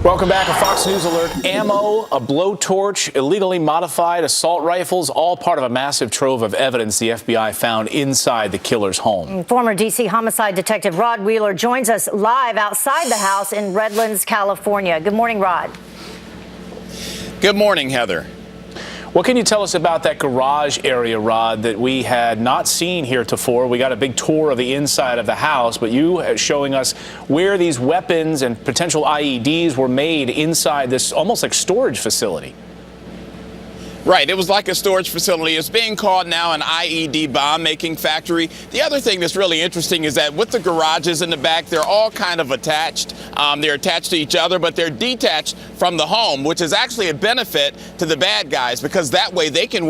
Welcome back. A Fox News alert. Ammo, a blowtorch, illegally modified assault rifles, all part of a massive trove of evidence the FBI found inside the killer's home. Former D.C. homicide detective Rod Wheeler joins us live outside the house in Redlands, California. Good morning, Rod. Good morning, Heather. What can you tell us about that garage area, Rod, that we had not seen heretofore? We got a big tour of the inside of the house, but you are showing us where these weapons and potential IEDs were made inside this almost like storage facility. Right, it was like a storage facility. It's being called now an IED bomb-making factory. The other thing that's really interesting is that with the garages in the back, they're all kind of attached. They're attached to each other, but they're detached from the home, which is actually a benefit to the bad guys because that way they can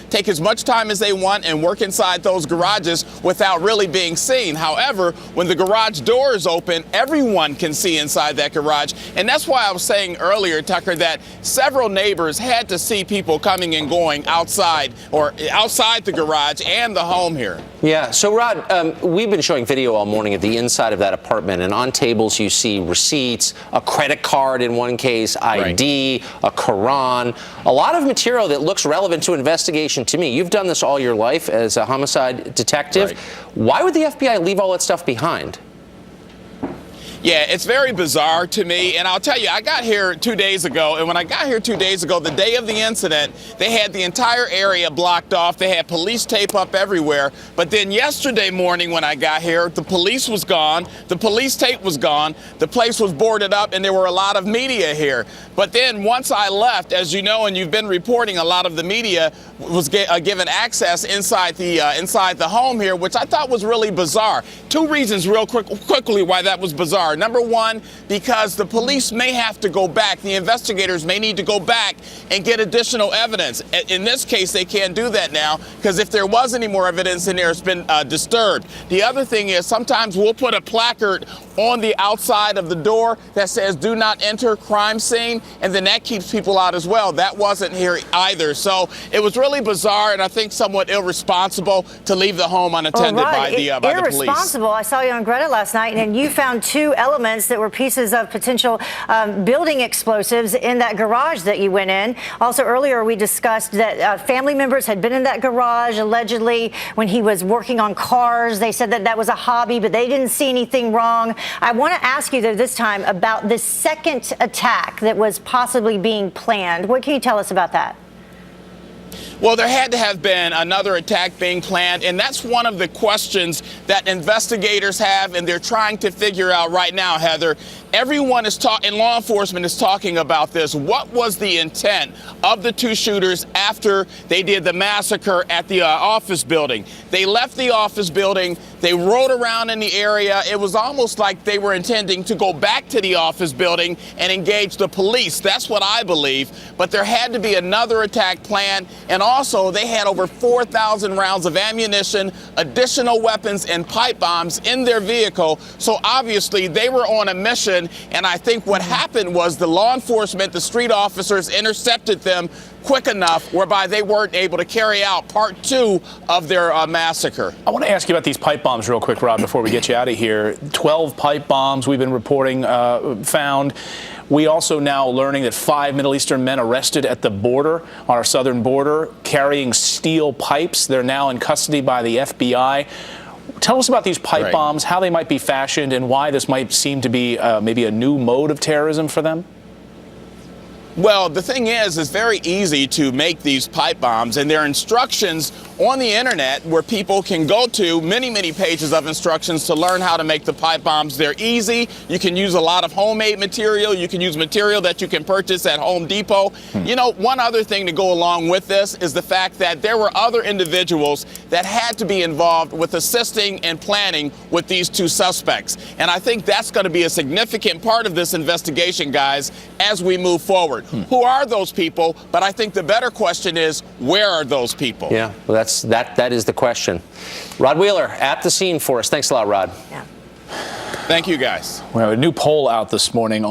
take as much time as they want and work inside those garages without really being seen. However, when the garage door is open, everyone can see inside that garage. And that's why I was saying earlier, Tucker, that several neighbors had to see people coming and going outside the garage and the home here. Yeah, so Rod, we've been showing video all morning of the inside of that apartment, and on tables you see receipts, a credit card in one case, ID, a Quran, a lot of material that looks relevant to investigation to me. You've done this all your life as a homicide detective. Right. Why would the FBI leave all that stuff behind? Yeah, it's very bizarre to me, and I'll tell you, I got here 2 days ago, and when I got here 2 days ago, the day of the incident, they had the entire area blocked off. They had police tape up everywhere, but then yesterday morning when I got here, the police was gone, the police tape was gone, the place was boarded up, and there were a lot of media here. But then once I left, as you know, and you've been reporting, a lot of the media was given access inside the home here, which I thought was really bizarre. Two reasons real quickly why that was bizarre. Number one, because the police may have to go back. The investigators may need to go back and get additional evidence. In this case, they can't do that now because if there was any more evidence in there, it's been disturbed. The other thing is sometimes we'll put a placard on the outside of the door that says do not enter crime scene, and then that keeps people out as well. That wasn't here either. So it was really bizarre and I think somewhat irresponsible to leave the home unattended by the police. Irresponsible. I saw you on Greta last night and you found two elements that were pieces of potential building explosives in that garage that you went in. Also earlier we discussed that family members had been in that garage allegedly when he was working on cars. They said that that was a hobby, but they didn't see anything wrong. I want to ask you though this time about the second attack that was possibly being planned. What can you tell us about that? Well, there had to have been another attack being planned, and that's one of the questions that investigators have, and they're trying to figure out right now, Heather. Everyone is and law enforcement is talking about this. What was the intent of the two shooters after they did the massacre at the office building? They left the office building. They rode around in the area. It was almost like they were intending to go back to the office building and engage the police. That's what I believe. But there had to be another attack planned. And also, they had over 4,000 rounds of ammunition, additional weapons, and pipe bombs in their vehicle. So obviously, they were on a mission. And I think what happened was the law enforcement, the street officers intercepted them quick enough whereby they weren't able to carry out part two of their massacre. I want to ask you about these pipe bombs real quick, Rod, before we get you out of here. 12 pipe bombs we've been reporting found. We also now learning that 5 Middle Eastern men arrested at the border, on our southern border, carrying steel pipes. They're now in custody by the FBI. Tell us about these pipe bombs, how they might be fashioned, and why this might seem to be maybe a new mode of terrorism for them. Well, the thing is, it's very easy to make these pipe bombs, and there are instructions on the internet where people can go to many pages of instructions to learn how to make the pipe bombs. They're easy. You can use a lot of homemade material. You can use material that you can purchase at Home Depot. You know, one other thing to go along with this is the fact that there were other individuals that had to be involved with assisting and planning with these two suspects. And I think that's going to be a significant part of this investigation, guys, as we move forward. Who are those people? But I think the better question is, where are those people? Yeah, well, that is the question. Rod Wheeler at the scene for us. Thanks a lot, Rod. Yeah. Thank you, guys. We have a new poll out this morning on